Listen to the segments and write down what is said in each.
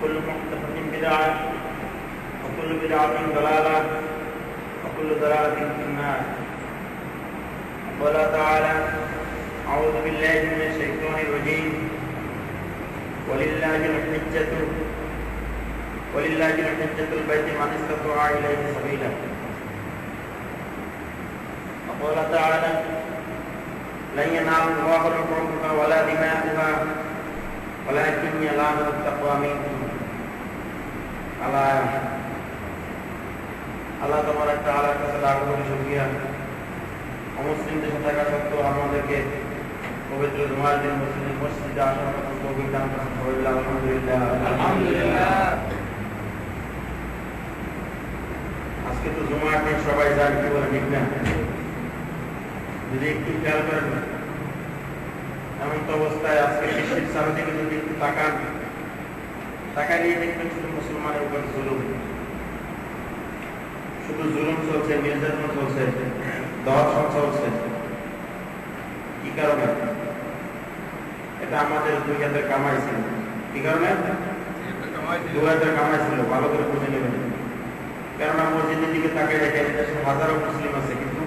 وكل محدثة بدعة وكل بدعة ضلالة وكل ضلالة في النار. قال تعالى: أعوذ بالله من الشيطان الرجيم. ولله الحجة البيت من استطاع إليه سبيلا. وقال تعالى: لن ينال الله لحومها ولا دماؤها ولكن يناله التقوى منكم. আল্লাহ তাবারক তাআলার কাছে লাখো কোটি শুকরিয়া। অমুসলিম দেশে থাকা সত্ত্বেও আমাদেরকে পবিত্র জুমার দিন মুসলিম মসজিদে আসার মতো তৌফিক দান করেন। সবাই বলি আলহামদুলিল্লাহ। আলহামদুলিল্লাহ। আজকে তো জুমার দিন, সবাই যায়, কি বলে ঠিক না? যদি একটু খেয়াল করেন, এমন তো অবস্থায় আজকে বিশ্বের চারিদিকে যদি একটু তাকায় নিয়ে দেখবেন শুধু মুসলমানের উপর জুলুম, শুধু জুলুম চলছে, নির্যাতন চলছে, দর্শন চলছে। কি কারণে? এটা আমাদের দুই হাতের কামাই ছিল। কি কারণে? দুই হাতের কামাই ছিল। ভালো করে বুঝে নেবেন। কেননা মসজিদের দিকে তাকায় দেখেন দেশে হাজারো মুসলিম আছে, কিন্তু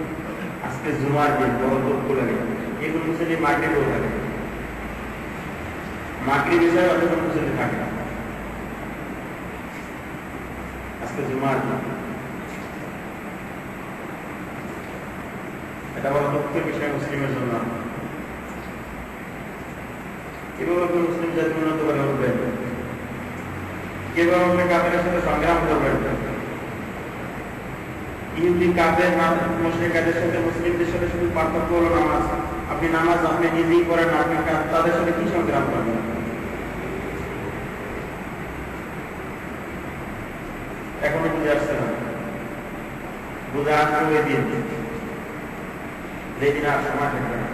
আজকে জুমার দিন বড় দুঃখ লাগে। এগুলো মুসলিম মাগরিবেও থাকে, মাগরিব বিষয়ে অত মুসলিম থাকে না। আজকে জুমার দিন, এটা বড় দুঃখের বিষয় মুসলিমের জন্য। কিভাবে মুসলিম জাতি উন্নত করে উঠবে, কিভাবে কাফেরের সাথে সংগ্রাম করবেন। ইহুদি কাফের মুশরিকদের সাথে মুসলিমদের সাথে শুধু পার্থক্য হলো নামাজ। আপনি নামাজ আপনি নিজেই করেন, আপনি তাদের সাথে কি সংগ্রাম করবেন? এখনো বুঝে আসছে না। বুঝে আসবে ওই দিন, যেদিন আর সময় থাকবে না,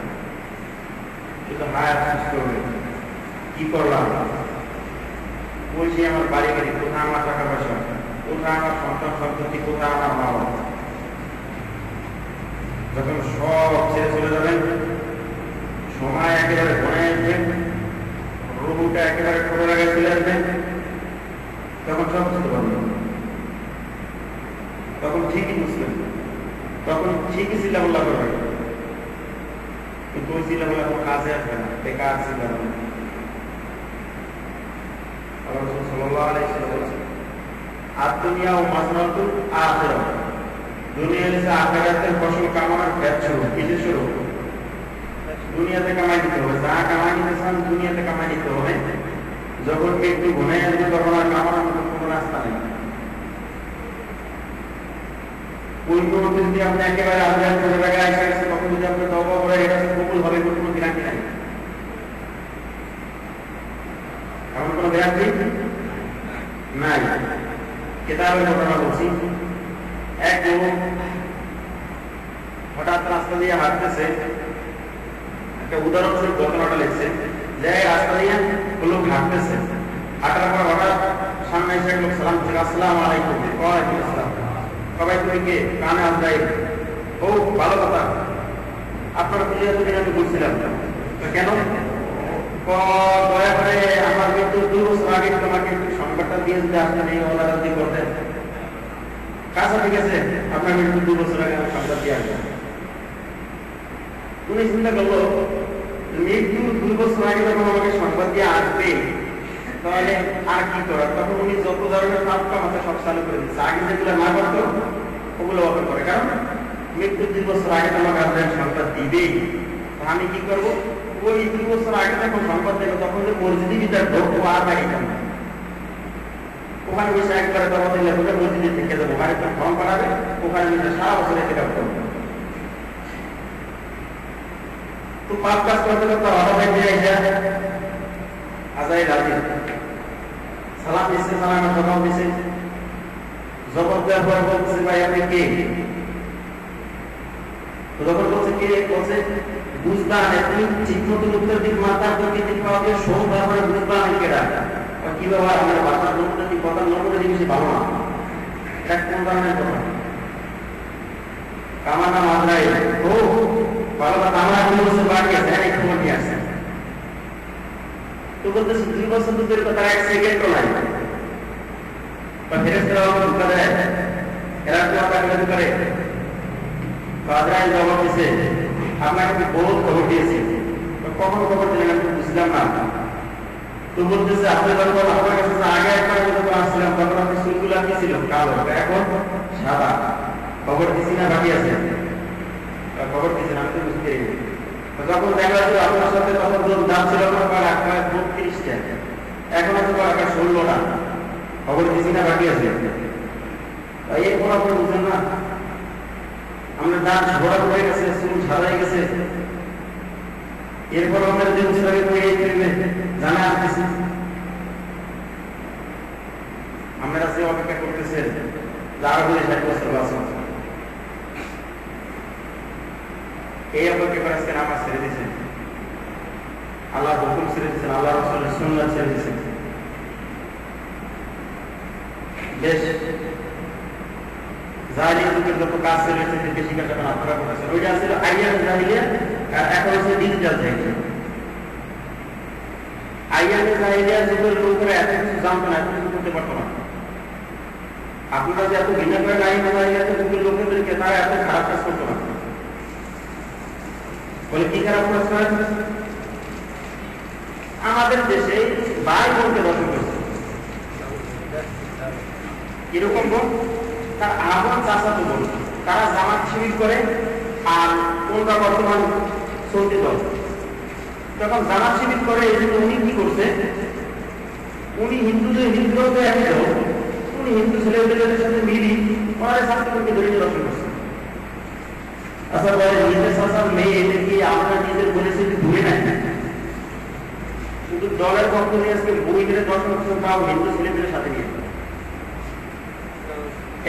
শুধু হায়াত শেষ করবে। কি করলাম? বলছি আমার বাড়ি গাড়ি কোথায়, আমার টাকা পয়সা কোথায়, আমার সন্তান সন্ততি কোথায়, আমার মা বাবা। যখন সব ছেড়ে চলে যাবেন, সময় একেবারে ঘনায় আসবেন, রুহুটা একেবারে ঠোঁটের আগে চলে আসবেন, তখন সব বুঝতে পারবেন। তখন ঠিকই বুঝবেন, তখন ঠিকই চিল্লাপাল্লা করবেন, কিন্তু ওই চিল্লাপাল্লা কোনো কাজে আসবে না, বেকার চিল্লাপাল্লা। আল্লাহ রাসূল সাল্লাল্লাহু আলাইহি ওয়াসাল্লাম বলেছেন, আদ-দুনিয়া ওয়া মাসরাতুল আখিরাহ। দুনিয়া হচ্ছে আখিরাতের ফসল কামানোর ক্ষেত শুরু, কিসের শুরু? দুনিয়াতে কামাই দিতে হবে। যা কামাই দিতে চান দুনিয়াতে কামাই দিতে হবে। যখন একটু ঘুমাই আসবে তখন আর কামানোর মতো কোনো রাস্তা নেই। ওই মুহূর্তে যদি আপনি একেবারে আল্লাহর করে জায়গায় এসে গেছে, তখন যদি আপনি তওবা করে এটা কবুল হবে কোনো গ্যারান্টি নাই। এমন কোনো গ্যারান্টি নাই। কিতাবের ঘটনা বলছি। এক লোক হঠাৎ রাস্তা দিয়ে হাঁটতেছে, একটা উদাহরণস্বরূপ ঘটনাটা লিখছে যে রাস্তা দিয়ে লোক হাঁটতেছে, হাঁটার পর হঠাৎ সামনে এসে এক লোক সালাম দিচ্ছে, আসসালামু আলাইকুম। ওয়ালাইকুম আসসালাম। সবাই তুমি কে? কানে আজরাই। ও ভালো কথা, আপনার পুজো এতদিন আমি বলছিলাম কেন? দয়া করে আমার মৃত্যু 2 বছর আগে তোমাকে একটু সংবাদটা দিয়ে যদি আসতে নেই ওনারাজি করতেন। কাজটা ঠিক আছে, আপনার মৃত্যু 2 বছর আগে আমি সংবাদ দিয়ে আসবো। উনি চিন্তা করলো, মৃত্যু 2 বছর আগে যখন আমাকে সংবাদ দিয়ে আসবে তাহলে আর কি করার। তখন উনি যত ধরনের পাপ কাম আছে সব চালু করে দিচ্ছে। আগে যেগুলো না করতো ওগুলো অফার করে, কারণ মৃত্যু 2 বছর আগে তোমাকে আপনার সংবাদ দিবেই। আমি কি করবো? ওই 2 বছর আগে যখন সংবাদ দেবো তখন যে মসজিদে ভিতরে ঢোকবো আর বাড়ি যাবো, ওখানে বসে একবারে তখন দিলে মসজিদে থেকে যাবো, ওখানে তো ফর্ম করাবে, ওখানে বসে সারা বছর এতে কাজ করবো। তো পাপ কাজ করতে করতে হঠাৎ আজাই রাজি সালাম দিচ্ছে, সালামের জবাব দিচ্ছে। জবাব দেওয়ার পরে বলছে, ভাই আপনি কে? যখন বলছে কে, বলছে বুঝবা না, তুমি ঠিক মতো উত্তর দিক মাথার দিকে দিক পাওয়া দিয়ে শোন, তারপরে বুঝবা না কেডা কি ব্যাপার। আমার বাসার নমুনা দিক, কথার নমুনা দিক বেশি ভালো না। এটা কোন ধরনের কথা? কামানা মাদ্রাই। ও ভালো কথা, আমরা 2 বছর বাকি আছে, এক খবর নিয়ে আসছে। তো বলতেছে 2 বছর তো দূরের কথা, 1 সেকেন্ডও নাই। বা ফেরেশতারা ধোঁকা দেয়, এরা কি করে? আজরাইল জবাব দিছে, আপনাকে আমি বহুত খবর দিয়েছি, কখন খবর দিলেন আমি বুঝলাম না। তো বলতেছে আপনি যখন আপনার কাছে আগে একবার যখন আসছিলাম তখন আপনি চুলগুলো কি ছিল কালো, এখন সাদা। খবর দিছি না বাকি আছে? খবর দিচ্ছেন, আমি তো বুঝতে পারি। যখন দেখা যাচ্ছে আপনার সাথে তখন দাম ছিল আপনার 32টা, এখন আছে 16টা। খবর দিছি না বাকি আছে? এই কোনো আপনি বুঝেন না? আমরা দাঁত বড় হয়ে গেছে, চুল সাদা হয়ে গেছে, এরপর আমাদের যে উৎসবে জানা আসতেছে আমরা যে অপেক্ষা করতেছেন যারা বলে 60 বছর বাঁচো, এই অপেক্ষা করে আজকে নামাজ ছেড়ে দিয়েছেন, আল্লাহ হুকুম ছেড়ে দিয়েছেন, আল্লাহ রাসূলের সুন্নাত ছেড়ে দিয়েছেন। বেশ জাহিলিয়াতের যুগের যত কাজ ছিল বেশি কাজ এখন আপনারা করেছেন, ওইটা ছিল আইয়াম জাহিলিয়া, আর এখন হচ্ছে ডিজিটাল জাহিলিয়া। আইয়ামে জাহিলিয়া যুগের লোকেরা এত কিছু জানতো না, এত কিছু করতে পারতো না। আপনারা যে এত ভিন্ন করে আইয়ামে জাহিলিয়াতে যুগের লোকেদেরকে তারা এত খারাপ কাজ করতো না। বলে কি খারাপ কাজ করে? আমাদের দেশে ভাই বোনকে দর্শন করছে, কিরকম বোন? তার আপন চাচাতো বোন, তারা জামাত শিবির করে, আর কোনটা বর্তমান চলতি দল। তখন জামাত শিবির করে এই জন্য উনি কি করছে, উনি হিন্দুদের হিন্দুদের একজন, উনি হিন্দু ছেলেদের সাথে মিলি ওনারা ছাত্রদেরকে ধরে দর্শন করছে। আচ্ছা বলে নিজের চাচার মেয়ে এদের কি আমরা নিজের বলেছি ধরে নাই, শুধু দলের পক্ষ নিয়ে আজকে বই ধরে দর্শন করছে, তাও হিন্দু ছেলেদের সাথে নিয়ে।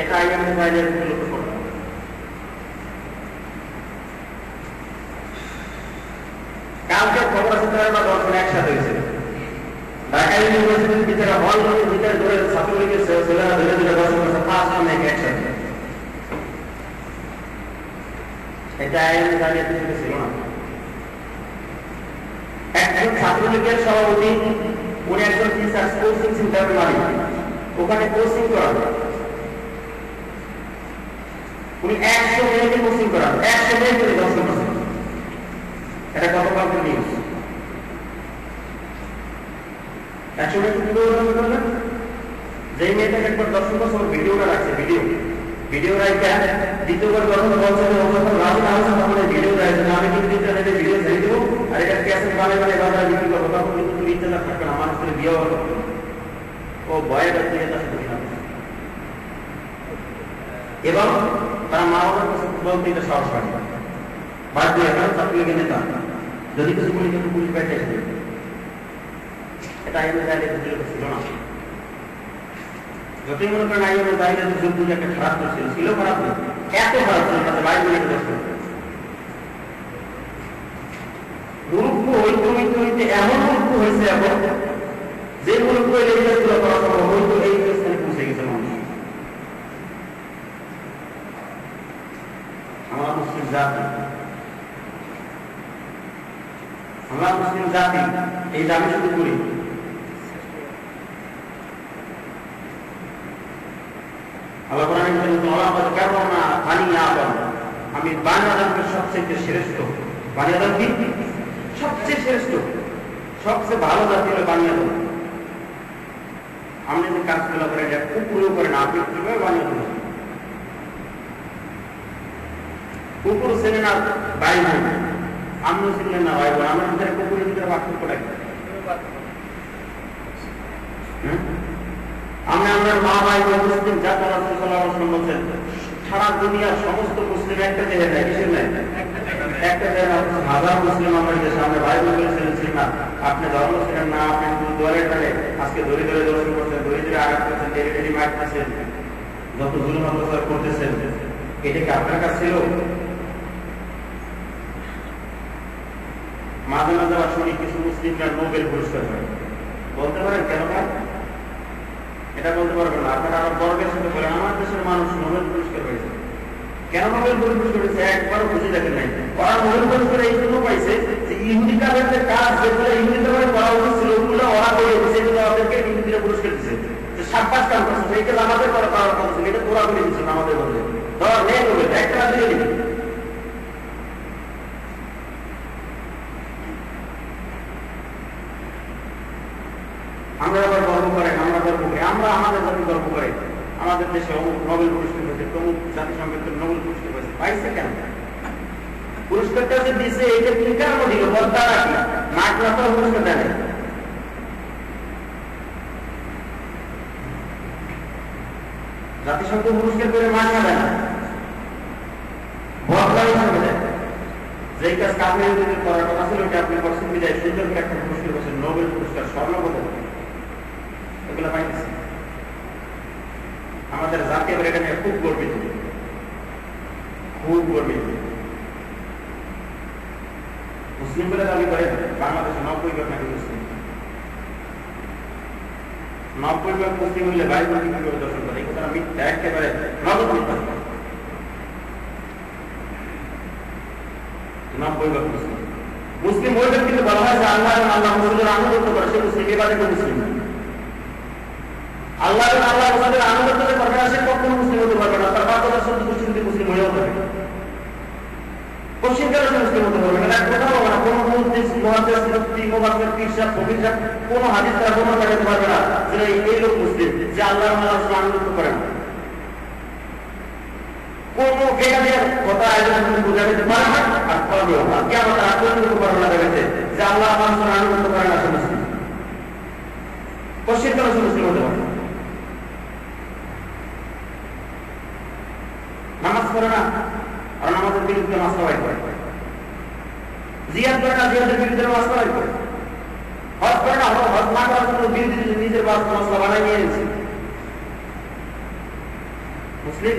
এটা আইয়ামে জাহিলিয়াতে লক্ষ্য করতে হবে। কালকে খবর আছে তারা দর্শন একসাথে হয়েছে ঢাকা ইউনিভার্সিটির ভিতরে, হল রুমের ভিতরে ধরে ছাত্রলীগের ছেলেরা ধরে ধরে দর্শন করছে 5 জন একসাথে। এটা আইয়ামে জাহিলিয়াতে ছিল না। একজন ছাত্রলীগের সভাপতি, উনি একজন টিচার কোচিং সেন্টারের মালিক, ওখানে কোচিং করান, উনি 100 মেয়েকে কোচিং করান, 100 মেয়েকে দর্শন করেন। এটা গতকালকে নিউজ। 100 মেয়েকে কি দর্শন করলেন? যে মেয়েটাকে একবার দর্শন করছে ওর ভিডিওটা রাখছে, ভিডিও রাখতে দ্বিতীয়বার যখন বলছে যখন রাজি না হচ্ছে তখন এই ভিডিও রাখছে, আমি কিন্তু ইন্টারনেটে ভিডিও ছেড়ে দেবো, আর এটা ক্যাসেট বানাই বাজারে বিক্রি করবো, তখন কিন্তু তুমি ইন্টারনেট থাকবে না, মানুষ করে বিয়ে হবে। ও ভয়ের কাছে তার সাথে এবং তারা মা বাবার কাছে বলতে এটা সাহস পায় বাধ্য এখন ছাত্রলীগের নেতা যদি কিছু বলি কিন্তু পুলিশ ব্যাটে আসবে। এটা আইয়ামে জাহিলিয়াতে ছিল না। যতই মনে করেন আইয়ামে জাহিলিয়াতে যুগ একটা খারাপ ছিল, ছিল খারাপ না, এত খারাপ ছিল তাতে বাইরে নিয়ে দর্শন গুরুত্ব হইতে হইতে হইতে এমন গুরুত্ব হয়েছে এখন যে গুরুত্ব এই কাজগুলো করা সম্ভব হইতো এই স্থানে পৌঁছে গেছে মানুষ। আমরা মুসলিম জাতি, আমরা মুসলিম জাতি এই দাবি শুরু করি। আল্লাহ কোরআনে আমি বানি আদমকে সবচেয়ে শ্রেষ্ঠ, বানি আদম কি সবচেয়ে শ্রেষ্ঠ, সবচেয়ে ভালো জাতি হলো বানি আদম। আপনি যে কাজগুলো করেন এটা কুকুরও করেন, আপনি কিভাবে বানি আদম? কুকুর ছেলে না ভাই বোন, আমিও ছিলেন না ভাই বোন, আমার ভিতরে কুকুরের ভিতরে পার্থক্যটা কি? আমরা মা ভাই মুসলিম জাতি বলছেন সারা দুনিয়ার সমস্ত মুসলিম একটা দেহে নেয়, কিসের নেয়? একটা দেহে। হাজার মুসলিম আমার দেশে, আমরা ভাই বোন ছিলেন না, আপনি ধর্ম ছিলেন না, আপনি দলে টানে আজকে ধরে ধরে দর্শন করছেন, ধরে ধরে আঘাত করছেন, টেনে টেনে মারতেছেন, যত জুলুম অত্যাচার করতেছেন, এটা কি আপনার কাছে ছিল? মাঝে মাঝে শুনি কিছু মুসলিমরা নোবেল পুরস্কার পায়, বলতে পারেন কেন পায়? এটা বলতে পারবেন না, আপনারা আরো গর্বের সাথে বলেন আমার দেশের মানুষ নোবেল পুরস্কার পেয়েছে। কেন নোবেল পুরস্কার পেয়েছে একবারও বুঝে দেখেন নাই। ওরা নোবেল পুরস্কার এই জন্য পাইছে যে ইহুদি কাজের কাজ যেগুলো ইহুদিদের করা উচিত ছিল ওগুলো ওরা করে সেগুলো ওদেরকে ইহুদিরা পুরস্কার দিচ্ছে, যে 7-5 কাজ করছে, এই কাজ আমাদের আমরা আবার গর্ব করেন, আমরা গর্ব করি, আমরা আমাদের জাতি গর্ব করে আমাদের দেশে অমুক নোবেল পুরস্কার পেয়েছে, তমুক জাতিসংঘের নোবেল পুরস্কার পেয়েছে। পাইছে কেন? পুরস্কারটা যে দিছে এটা কি কেন দিল বল? তারা কি নাক রাখা পুরস্কার দেয়? জাতিসংঘ পুরস্কার করে মাঠ না দেয় না, বদলা হিসাবে দেয়। যেই কাজ আপনি করার কথা ছিল ওটা আপনি করছেন, বিদায় সুন্দর করে একটা পুরস্কার করছেন, নোবেল পুরস্কার, স্বর্ণপদক, এগুলো পাইতেছে। আমাদের জাতি এবার এটা নিয়ে খুব গর্বিত, খুব গর্বিত। মুসলিম বলে দাবি করে বাংলাদেশে 90% নাকি মুসলিম। 90% মুসলিম হলে 22 কিভাবে দর্শন করে? এই কথা মিথ্যা, একেবারে নগদ মিথ্যা। 90% মুসলিম। মুসলিম ওই ব্যক্তিকে বলা হয় যে আল্লাহ এবং আল্লাহ রসুলের আনুগত্য করে, সে মুসলিম। এবারে কেউ মুসলিম না। আল্লাহ এবং আল্লাহ রসুলের আনুগত্য যে করবে না, সে কখনো মুসলিম হতে পারবে না। তার 5,000 গোষ্ঠী মুসলিম হয়েও যাবে, পশ্চিমকালে সে মুসলিম হতে পারবে না। কোথাও হবে না, কোনো কোনো হাদিস তারা কোনো দেখাতে পারবে না যে এই লোক মুসলিম, যে আল্লাহ এবং আল্লাহ রসুল আনুগত্য করে না। কোনো কথা আয়োজন বোঝাতে পারে না, আর করবেও না। কে আমাদের আত্মনির্ভর করে না দেখাতে যে আল্লাহ আমার সঙ্গে আনুগত্য করে না, সে মুসলিম। পশ্চিমকালে সে মুসলিম হতে পারে। নামাজ পড়ে না, আর নামাজের বিরুদ্ধে মাসলা করে। জিয়াদ করে না, জিয়াদের বিরুদ্ধে মাসলা করে। হজ করে না, হজ না করার জন্য বিরোধী নিজের মাসলা বানাই নিয়ে এনেছে। মুসলিম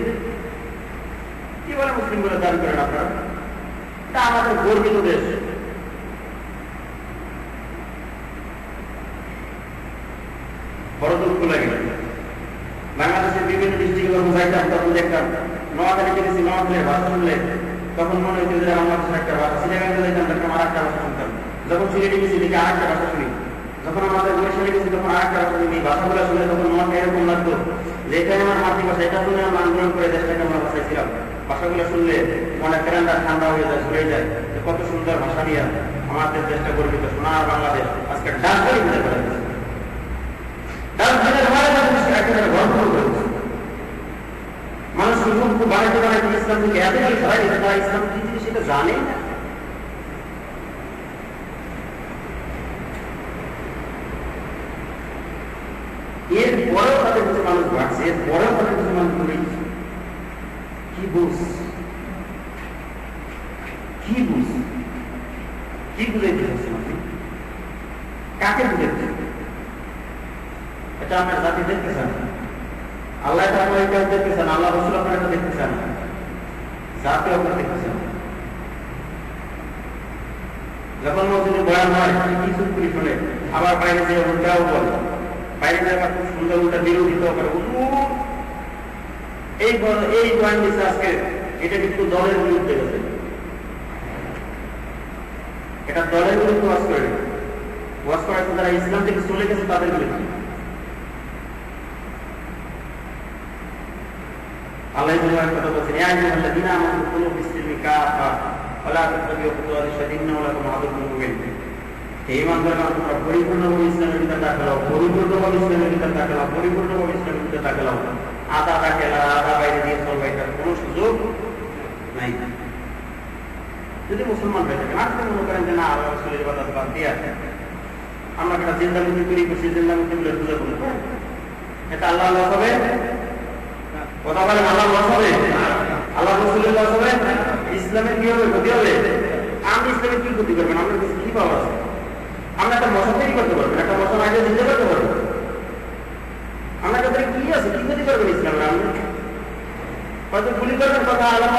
কি বলে মুসলিম বলে দাবি করেন আপনারা? এটা আমাদের গর্বিত দেশ। বড় দুঃখ লাগে। বাংলাদেশের বিভিন্ন ডিস্ট্রিক্টে যখন যাইতাম তখন দেখতাম নোয়াখালীতে গেছি, নোয়াখালীর ভাষা শুনলে তখন মনে হইতো যে বাংলাদেশের একটা ভাষা। সিলেটে যাইতাম তখন আর একটা ভাষা শুনতাম, যখন সিলেটে গেছি দেখি আর একটা ভাষা শুনি, যখন আমাদের বরিশালে গেছি তখন আর একটা ভাষা শুনি। ভাষাগুলো শুনে তখন মনটা এরকম লাগতো যে এটাই আমার মাতৃভাষা, এটা শুনে আমরা আন্দোলন করে দেশটাকে আমরা বাঁচাইছিলাম। ভাষাগুলো শুনলে মনে ফেরান্ডা ঠান্ডা হয়ে যায়, সরে যায়, কত সুন্দর ভাষা নিয়ে আমাদের দেশটা গর্বিত। সোনার বাংলাদেশ আজকে ডাক্তারই বুঝে ফেলা যাচ্ছে, একেবারে গর্ব করে মানুষ খুব বানাইতে বানাইতে ইসলাম থেকে এতটাই সবাই তারা ইসলাম কি জিনিস সেটা জানে না। এর পরেও তাদের কিছু মানুষ ভাবছে, এর পরেও তাদের কিছু মানুষ বলে কি বুঝ, কি বুঝ, কি বুঝাইতে চাচ্ছেন আপনি? কাকে বুঝাইতে? এটা আমার জাতি দেখতে চান, আল্লাহ আপনার দেখতে চান, আল্লাহ রসুল আপনার এটা দেখতে চান, জাতি আপনার দেখতে চান। যখন মসজিদে বয়ান হয় কি চুপ করে শুনে, আবার বাইরে যে উল্টাও বলে, বাইরে যে আবার খুব সুন্দর উল্টা বিরোধিত করে। এই বয়ান দিচ্ছে আজকে, এটা কিন্তু দলের বিরুদ্ধে গেছে, এটা দলের বিরুদ্ধে ওয়াজ করে, ওয়াজ করার যারা ইসলাম থেকে চলে গেছে তাদের বিরুদ্ধে। আল্লাহ কথা বলছেন, পরিপূর্ণভাবে ইসলামের ভিতরে দাখলাও, পরিপূর্ণভাবে ইসলামের ভিতরে দাখলাও, পরিপূর্ণভাবে ইসলামের ভিতরে দাখলাও। আদা দাখেলা, আদা বাইরে দিয়ে চলবে, এটার কোন সুযোগ নাই। যদি মুসলমান হয়ে থাকেন, আপনি মনে করেন যে না আল্লাহ রাসূলের ইবাদত বাদ দিয়ে আমরা একটা জিন্দামুখী তৈরি করছি, জিন্দামুখী বলে পূজা করতে পারি, এটা আল্লাহ লস হবে? কথা বলেন, আল্লাহ লস হবে? আল্লাহ রাসূলের লস হবে? ইসলামের কি হবে? ক্ষতি হবে? আপনি ইসলামের কি ক্ষতি করবেন? আমাদের কাছে কি পাওয়া আছে? আমরা একটা মশা তৈরি করতে পারবেন, একটা মশা আগে দিতে করতে পারবেন, আমরা কাছে কি আছে? কি ক্ষতি করবেন ইসলামের? আপনি হয়তো গুলি করবেন, কথা আল্লাহ